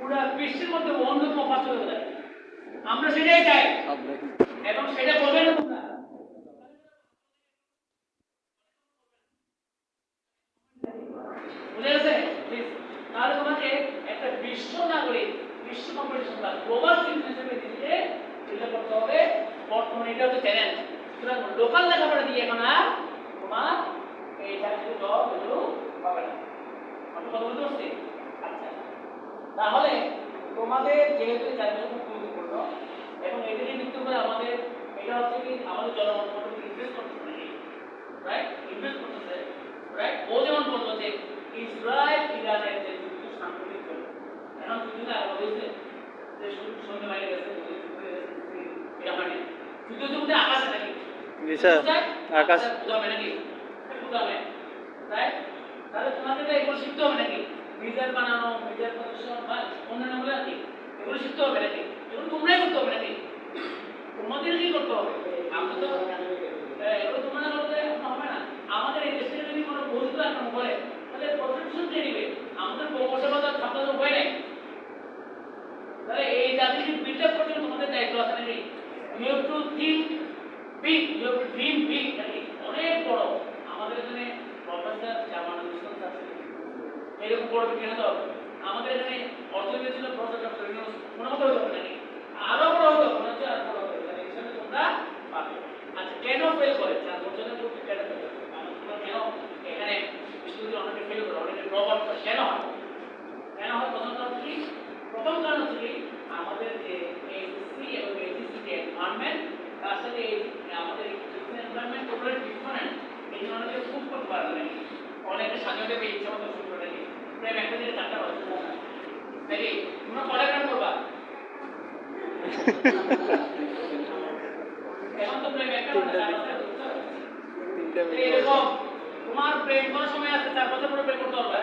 পুরো বিশ্বের মধ্যে অন্যতম ফার্স্ট হতে পারে। আমরা সেটাই চাই এবং সেটা করবে না তোমরা। বুঝে গেছে? তাহলে তোমাকে একটা বিশ্ব নাগরিক, বিশ্ব কম্পিটিশন বা গ্লোবাল সিটিজেন হিসেবে নিজেকে চিন্তা করতে হবে। বর্তমানে এটা হচ্ছে চ্যালেঞ্জ। সুতরাং লোকাল লেখাপড়া দিয়ে এখন আর তোমার এই চাকরি জব এগুলো হবে না। আমি কথা বলতে পারছি? আচ্ছা, তাহলে তোমাদের যেহেতু এই চাকরি খুব গুরুত্বপূর্ণ এবং এটাকে ভিত্তি করে আমাদের এটা হচ্ছে কি আমাদের জনগণ ইনভেস্ট করতেছে নাকি, রাইট? ইনভেস্ট করতেছে, রাইট? ও যেমন বললো যে ইসরায়েল ইরানের যে যুদ্ধ সাম্প্রতিক চলে, এখন যুদ্ধ আরো হয়েছে যে সৈন্য বাইরে গেছে, এটা মানে যুদ্ধ চলতে আকাশে নাকি, আকাশে উদামে নাকি, উদামে, রাইট? তাহলে তোমাদের এগুলো শিখতে হবে নাকি? মিজাইল বানানো, মিজাইল প্রদর্শন বা অন্যান্য গুলো নাকি এগুলো শিখতে হবে নাকি? এগুলো তোমরাই করতে হবে নাকি? তোমাদেরকেই করতে হবে। আমরা তো এগুলো তোমরা করতে হবে না। আমাদের এই দেশে যদি কোনো বন্ধু আক্রমণ করে তাহলে প্রোটেকশন কে নেবে? আমাদের প্রকৌশলতা থাকার উপায় নেই। তাহলে এই জাতিকে বিল্ড আপ করতে তোমাদের দায়িত্ব আছে নাকি? You have to think big, you have to dream big নাকি? অনেক বড়। আমাদের এখানে প্রফেসর জামান হোসেন আছে, এরকম বড় বিজ্ঞানী তো আমাদের এখানে অর্থনীতি ছিল প্রফেসর ডক্টর ইউনুস, মনে হতে হবে নাকি? আরো বড় হতো, মনে হচ্ছে আরো বড় হতো। তাহলে এখানে তোমরা পাবে। আচ্ছা, কেন ফেল করে? 4 বছরের মধ্যে কেন ফেল করে? তোমরা কেন এখানে স্টুডেন্ট অনেকে ফেল করে, অনেকে ড্রপ আউট করে? কেন হয়? কেন হয়? প্রথম কারণ হচ্ছে কি আমাদের যে এসএসসি এবং এইচএসসি যে এনভায়রনমেন্ট, তার সাথে আমাদের এনভায়রনমেন্ট টোটালি ডিফারেন্ট। এই জন্য অনেকে খুব করতে পারে না, অনেকে স্বাধীনতা পেয়ে ইচ্ছা মতো শুরু করে নাকি প্রায় একটা থেকে 4টা বছর নাকি তোমরা পড়া কেন করবা? এখন তো প্রায় একটা এরকম তোমার প্রেম করার সময় আছে 4 বছর পরে প্রেম করতে হবে।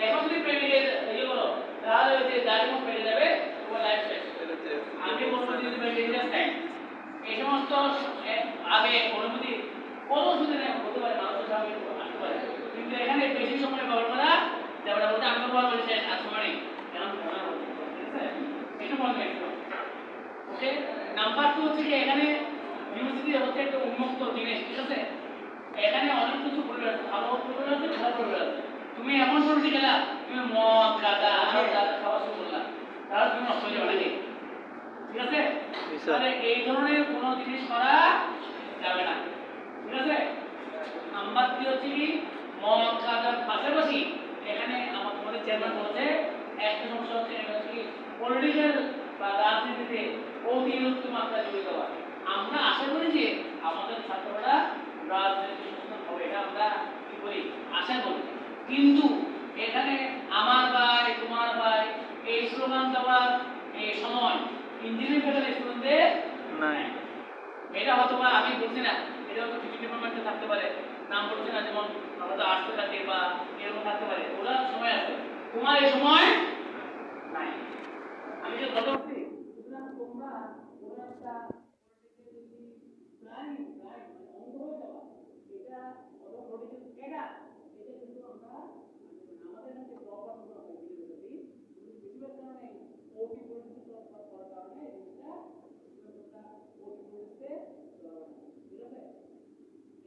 এখন যদি প্রেমিকে ইয়ে করো তাহলে ওই যে গাড়ি মত পেয়ে যাবে, তোমার লাইফ শেষ। আমি বলবো যদি তুমি ডেঞ্জারাস টাইম এই সমস্ত আবেগ অনুভূতি কোনো সুযোগ নেই, হতে পারে মানুষের স্বাভাবিক আসতে পারে, কিন্তু এখানে বেশি সময় ব্যবহার করা যাবে না। বলতে আমি ব্যবহার করি শেষ আর সময় নেই, এখন ঠিক আছে এটা মনে রাখতে। ওকে, নাম্বার 2 হচ্ছে যে এখানে ইউনিভার্সিটি হচ্ছে একটা উন্মুক্ত জিনিস, ঠিক আছে? এখানে অনেক কিছু পরিবার আছে, ভালো পরিবার আছে, খারাপ পরিবার আছে। তুমি এমন পরিস্থিতি গেলা তুমি মদ গাঁজা আরো গাঁজা খাওয়া শুরু করলা, তাহলে তুমি নষ্ট হয়ে যাবে নাকি? ঠিক আছে? তাহলে এই ধরনের কোনো জিনিস করা যাবে না, ঠিক আছে? নাম্বার 3 হচ্ছে কি মদ গাঁজার পাশাপাশি এখানে আমাদের চেয়ারম্যান বলছে একটা সমস্যা হচ্ছে এটা হচ্ছে কি পলিটিক্যাল বা রাজনীতিতে অতিরিক্ত মাত্রায় জড়িত হওয়া। আমরা আশা করি যে আমাদের ছাত্ররা রাজনীতি সচেতন হবে, এটা আমরা কি করি আশা করি, কিন্তু এখানে আমার ভাই তোমার ভাই এই স্লোগান দেওয়ার এই সময় ইঞ্জিনিয়ারিং ফ্যাকাল্টি স্টুডেন্টদের নাই। এটা হয়তো বা আমি বলছি না, এটা হয়তো কিছু ডিপার্টমেন্টে থাকতে পারে, নাম বলছি না, যেমন আমাদের আর্টসে থাকে বা এরকম থাকতে পারে, ওরা সময় আছে, তোমার এই সময় নাই। আমি যে কথা বলছি সুতরাং তোমরা কোনো একটা প্রায় অঙ্গ হয়ে যাওয়া এটা অথবা পলিটিক্যাল ক্যাডার, এটা কিন্তু আমরা আমাদের কাছে প্রপার কোনো ফ্যাসিলিটি বেশিরভাগ কারণে ওটি পরিস্থিতি করার কারণে জিনিসটা তোমরা ওটি পরিস্থিতিতে ঠিক আছে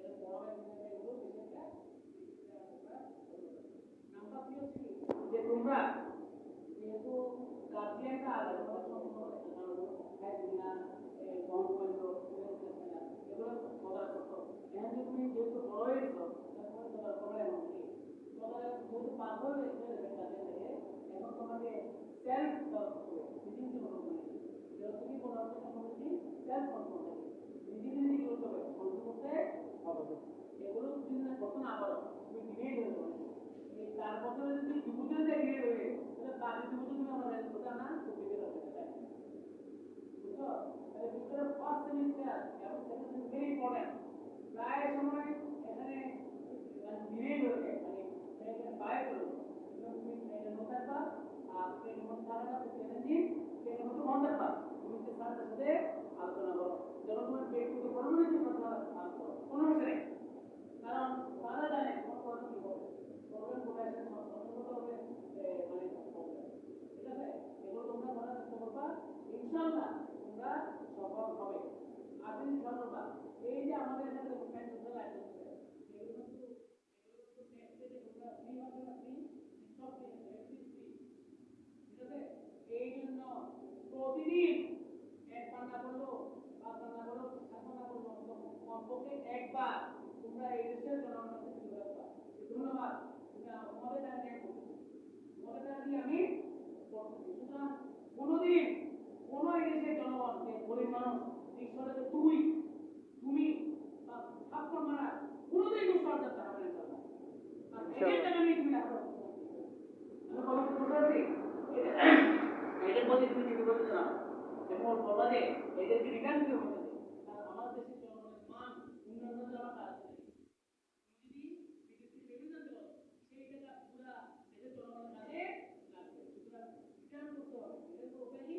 এর পড়াবেন এগুলো বিষয়টা নাম্বার 3 হচ্ছে যে তোমরা যেহেতু গার্জিয়ানরা আলাদা সম্পূর্ণ না গভর্নমেন্ট এগুলো বলার করতো এখন তুমি যেহেতু বড় হয়েছ তখন তোমার প্রবলেম হচ্ছে তোমার যেহেতু পাস হয়ে গেছে এখন তোমাকে সেলফ নিজের কোনো তুমি কোনো সেলফ কন্ট্রোল নিজে নিজে কি করতে হবে কন্ট্রোল করতে হবে। এগুলো যদি না করতে না পারো তুমি ডিগ্রেড হয়ে যাবে। এই 4 বছরে যদি ডিগ্রেড ডিগ্রেড হয়ে তাহলে বাকি 2 বছর তুমি আমার রেঞ্জ করতে না ডিগ্রেড হবে তাই বুঝছো? তাহলে ভিতরে ফার্স্ট সেমিস্টার এবং সেকেন্ড সেমিস্টার ভেরি ইম্পর্টেন্ট। প্রায় সময় এখানে ডিগ্রেড হয়ে মানে এখানে বাই করো তুমি এখানে নোট আসবা আর এখানে নোট থাকাটা চ্যালেঞ্জিং এখানে নোট মনে রাখবা তুমি যে স্যারের সাথে আলোচনা করো যখন তুমি ব্যক্তিগত পরামর্শ কথা করো কোনো বিষয় নেই, কারণ তারা জানে তোমার পড়াশোনা কি হবে প্রবলেম কোথায় আছে সতর্কতা হবে মানে ঠিক আছে? প্রতিদিন এক পান্না করলো, পাঁচ পান্না করলো, সাত পান্না করলো, কমপক্ষে একবার তোমরা এই দেশের জনগণের কাছে তুলে ধরবা। ধন্যবাদ, তুমি আমাদের দ্বারা ন্যায় করছো, তোমাদের দ্বারা দিয়ে আমি করতেছি। সুতরাং কোনোদিন কোনো এই দেশের জনগণ যে গরিব মানুষ ঈশ্বরে যে তুমি বা থাপ্পড় মারা কোনোদিন দুষ্কর করতে হবে না। আর এদের টাকা নিয়ে তুমি রাখো, আমি বলতে পারছি এদের প্রতি তুমি চিন্তা করতে না এবং বলবা যে এদেরকে রিটার্ন দিতে হবে। কারণ আমার দেশের জনগণের মান উন্নয়নের জন্য কাজ করে। যদি বিদেশি রেভিনিউ জানতে পারো সেই টাকা পুরা দেশের জনগণের কাজে লাগবে। সুতরাং রিটার্ন করতে হবে। এদের প্রোফাইল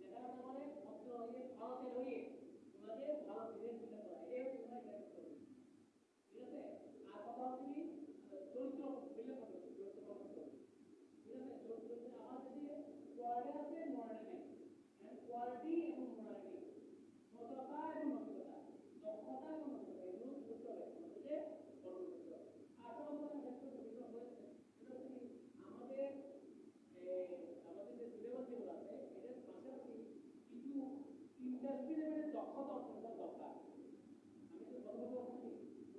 দেখা যাচ্ছে বলে ভদ্র হয়ে ভারতের হয়ে তোমাদের ভালো বিদেশ দিতে করা এটাই তোমরা রিটার্ন করতে হবে। ঠিক আছে? আর কথা হচ্ছে কি চরিত্র বিলে করতে হবে, চরিত্র করতে হবে। ঠিক আছে? চরিত্র আমার দেশে কোয়ালিটি আছে, মোরালিটি নেই। কোয়ালিটি এবং মোরালিটি, সততা এবং নৈতিকতা, দক্ষতা এবং নৈতিকতা, এগুলো করতে হবে আমাদেরকে গঠন করতে হবে। আর তোমাদের ক্ষেত্রে বিভিন্ন হয়েছে সেটা হচ্ছে কি আমাদের আমাদের যে সিলেবাস যেগুলো আছে এদের পাশাপাশি কিছু ইন্ডাস্ট্রি লেভেলের দক্ষতা অর্জন করা দরকার। আমি তো বড় বলছি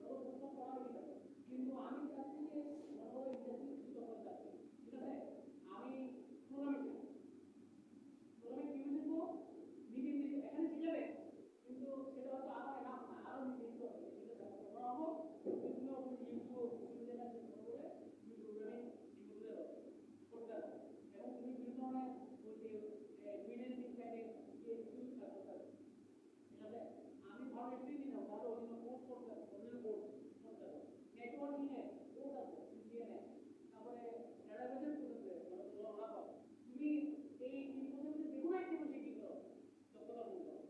বড় প্রশ্ন করা হয়ে থাকে, কিন্তু আমি চাচ্ছি যে বড় বড় ইন্ডাস্ট্রি কিছু দক্ষতা চাচ্ছি। ঠিক আছে? আমি প্রোগ্রামিং কি বুঝবো মিটিং দিতে এখানে শিখাবে, কিন্তু সেটা হয়তো আমার নাম না, আরো নির্দিষ্ট হবে সেটা করা হবো। বিভিন্ন ইউটিউব যেটা করে তুমি প্রোগ্রামিং শিখতে হবে, করতে হবে এবং তুমি বিভিন্ন ধরনের ওই যে ফ্রিল্যান্সিং সাইটে গিয়ে ইউজ করতে হবে। ঠিক আছে? আমি ভালো একটু দিন ভালো ওই জন্য কোর্স করতে হবে, অনলাইন কোর্স করতে হবে, নেটওয়ার্কিং এ কোর্স আছে সিসিএনএ, তারপরে ডেটাবেসের কোর্স আছে, মানে তোমার লাভ হবে। তুমি এই তিন বছরের মধ্যে যেকোনো একটা বিষয় কি করো দক্ষতা অর্জন করো,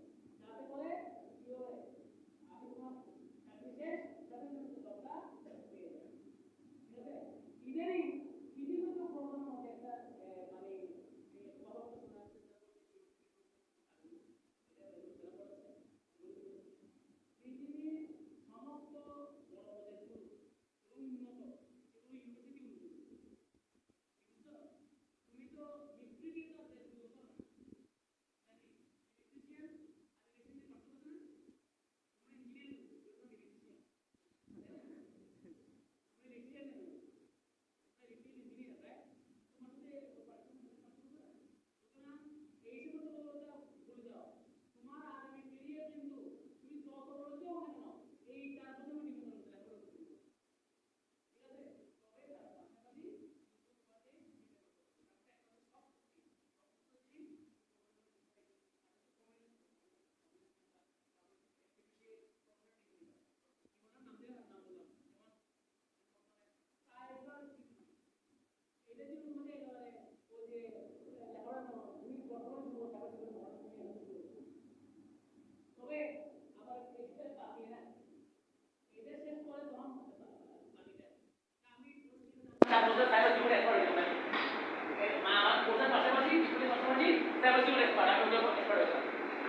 যাতে করে কি হবে আমি তোমার চাকরি শেষ সাথে সাথে দক্ষতা পেয়ে যাবে। ঠিক আছে? ইদানিং বিভিন্ন প্রোগ্রামের মধ্যে একটা মানে কথা শোনা যাচ্ছে পৃথিবীর সমস্ত বড় বড় দেশগুলো এবং উন্নত সেগুলো ইউনিভার্সিটি উন্নত। বুঝছো? তুমি তো বিবৃতির দেশগুলো তো না নাকি ইলেকট্রিশিয়ান আর ইলেকট্রিশিয়ান পার্থক্য না, তোমরা ইঞ্জিনিয়ার তোমরা ইলেকট্রিশিয়ান তোমরা ইলেকট্রিশিয়ান না, তোমরা ইলেকট্রিক্যাল ইঞ্জিনিয়ার রাইট? তোমার সাথে পার্থক্য না। সুতরাং এই সমস্ত কথা ভুলে যাও। তোমার আগামী ক্যারিয়ার কিন্তু তুমি যত বড় কেউ না কেন এই 4 বছর ডিপেন্ড করতে লাগবে। ঠিক আছে? তবে তার পাশাপাশি এটা যদি তোমাকে একেবারে ওই যে লেখাপড়া তুমি বর্তমান যুব চাকরি করে তবে আবার এটা বাকি না, এটা শেষ করে তখন বাকিটা আমি 4 বছর সাইবার সিকিউরিটি এক্সপার্ট হয়ে গেলাম। আমার কোর্সের পাশাপাশি স্কুলের পাশাপাশি সাইবার সিকিউরিটি এক্সপার্ট আমি ওটা এক্সপার্ট হয়ে গেলাম।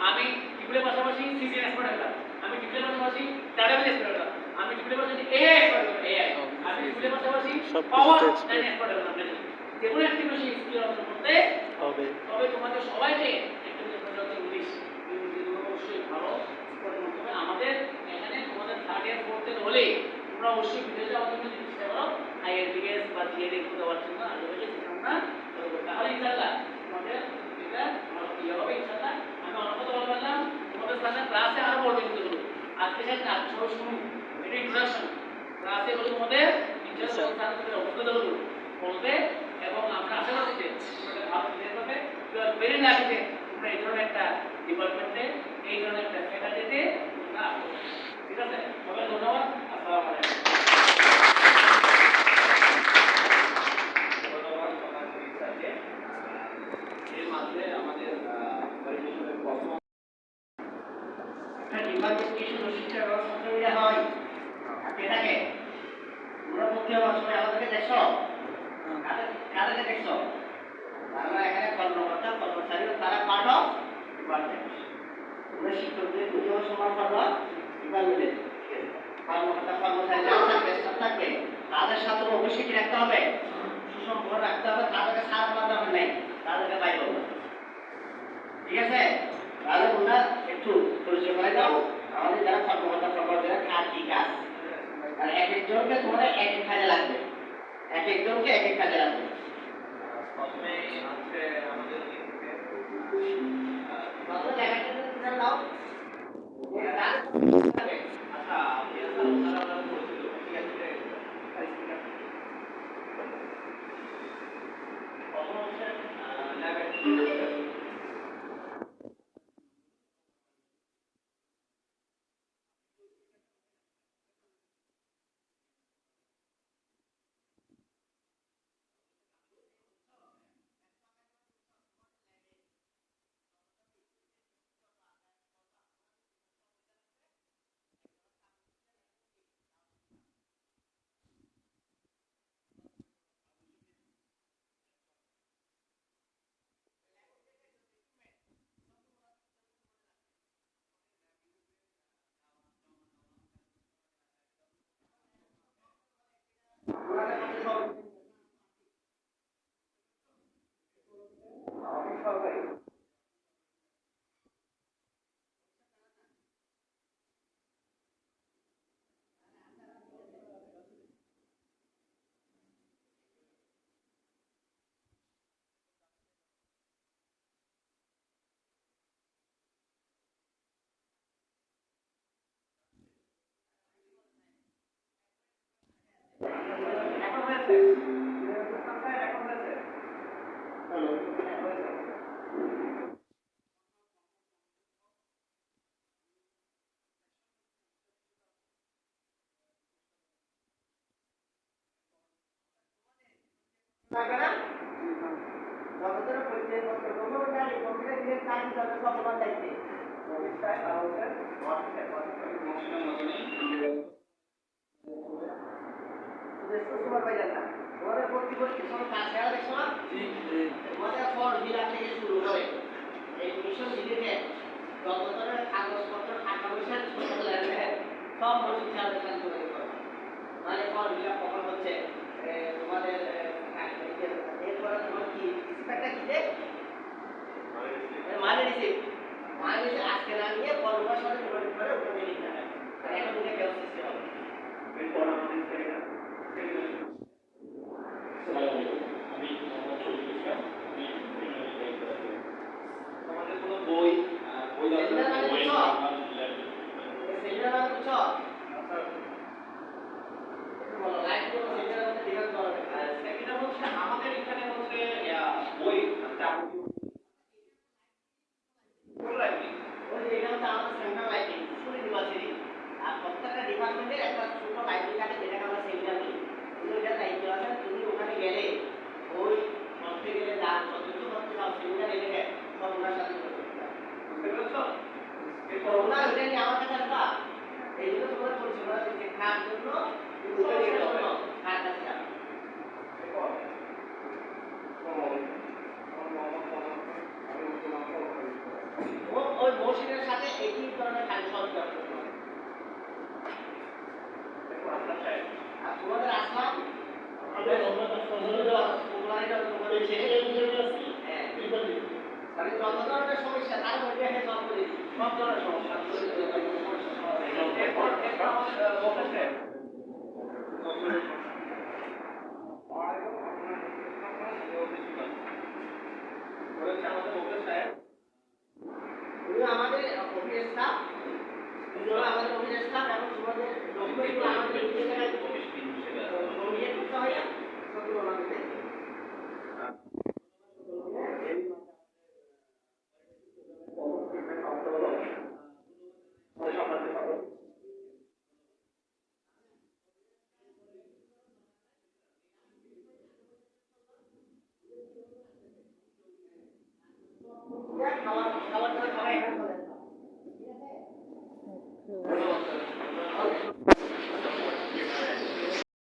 আমি স্কুলের পাশাপাশি সিসিএন এক্সপার্ট হয়ে গেলাম। আমি স্কুলের পাশাপাশি ডাটাবেস এক্সপার্ট হয়ে গেলাম। আমি স্কুলের পাশাপাশি এআই এক্সপার্ট হয়ে গেলাম। এআই আমি স্কুলের পাশাপাশি পাওয়ার লাইন এক্সপার্ট হয়ে গেলাম। যেগুলো একটি বেশি স্কিল অর্জন করতে হবে, তবে তোমাদের সবাইকে একটা ইংলিশ অবশ্যই ভালো স্পোর্ট করতে হবে। আমাদের এখানে তোমাদের থার্ড ইয়ার ফোর্থ ইয়ার হলে তোমরা অবশ্যই বিদেশে যাওয়ার জন্য চেষ্টা করো, আইএলটিএস বা জিএডি করতে পারছো না আশেপাশে আমরা তাহলে ইনশাআল্লাহ তোমাদের এটা ভালো ইয়ে হবে ইনশাআল্লাহ। আমি অনেক কথা বলে বললাম, তোমাদের সামনে ক্লাসে আরো বলবো কিন্তু আজকে শেষ না, সবাই শুনুন, এটা ইন্ট্রোডাকশন ক্লাসে হলো তোমাদের ইন্ট্রোডাকশন অভিজ্ঞতা বলবে এবং আমরা আশা করছি যে তোমরা ভালো ক্লিয়ার করবে। ইউ আর ভেরি লাকি যে তোমরা এই ধরনের একটা ডিপার্টমেন্টে এই ধরনের একটা ফ্যাকাল্টিতে তোমরা আসো। ঠিক আছে? সবাই ধন্যবাদ। আসসালামু আলাইকুম। এর মাঝে আমাদের পরিবেশনের প্রথম একটা ডিভাইস কিছু শিক্ষা ব্যবস্থা হয় এটাকে তোমরা পক্ষে আমার সবাই আমাদেরকে দেখছো, কাদেরকে দেখছো? আমরা এখানে কর্মকর্তা কর্মচারী তারা ঠিক আছে? তাহলে তোমরা একটু পরিচয় করে দাও আমাদের যারা কর্মকর্তা কর্মচারীরা কার কি কাজ, আর এক একজনকে তোমাদের এক এক কাজে লাগবে, এক একজনকে এক এক কাজে লাগবে। প্রথমে আছে আমাদের প্রথমে লেখাটা দাও। আচ্ছা আপনারা বলছিল ঠিক আছে প্রথম হচ্ছে লেভেল লাগবে না? যতটা পরিচয় পত্র কোনো গাড়ি কম্পিউটার দিয়ে কাজ দিতে সবার দায়িত্বে পরিচয় আমাদের হোয়াটসঅ্যাপ মোশনের মতনই সুপারভাইজার না তোমাদের প্রতিবর্তী কোনো কাজ সেরা দেখছো না? তোমাদের ফর্ম ফিল আপ থেকে শুরু করে এই মিশন রিলেটেড যত ধরনের কাগজপত্র টাকা পয়সা ছোট লাগবে সব মসজিদ সাথে কাজ করে দিতে হবে। মানে ফর্ম ফিল আপ কখন হচ্ছে তোমাদের এরপরে তোমার কি রিসিপ্টটা কি যে মানে রিসিপ্ট আজকে না নিয়ে পরবার সাথে জোগাড় করে ওখানে লিখতে হবে আর এখন দিনে কেউ সিস্টেম হবে এরপর আমাদের সেটা আমি আমাদের কোনো বই সেটা মানে বুঝছো বলো লাইক করো সেটার মধ্যে ডিভাইড করো আর সেটা হচ্ছে আমাদের এখানে হচ্ছে বই আর প্রত্যেকটা ডিপার্টমেন্টের একটা ছোট লাইব্রেরি থাকে যেটাকে আমরা সেমিনার বলি। তুমি ওইটার দায়িত্ব আছে, তুমি ওখানে গেলে ওই পড়তে গেলে যা যতটুকু করতে চাও সেমিনার এলেকে সব ওনার সাথে করতে হবে। বুঝতে পেরেছো? এরপর ওনার ওইটা নিয়ে আমার কাছে আসবা। এই জন্য তোমাদের পরিচালনা দিচ্ছে খাওয়ার জন্য খাওয়ার কাছে যাবে। এরপর ওই মসজিদের সাথে একই ধরনের কাজ সব করতে হবে। আর তোমাদের আসলাম যত ধরনের সমস্যা তার মধ্যে সব ধরনের সমস্যা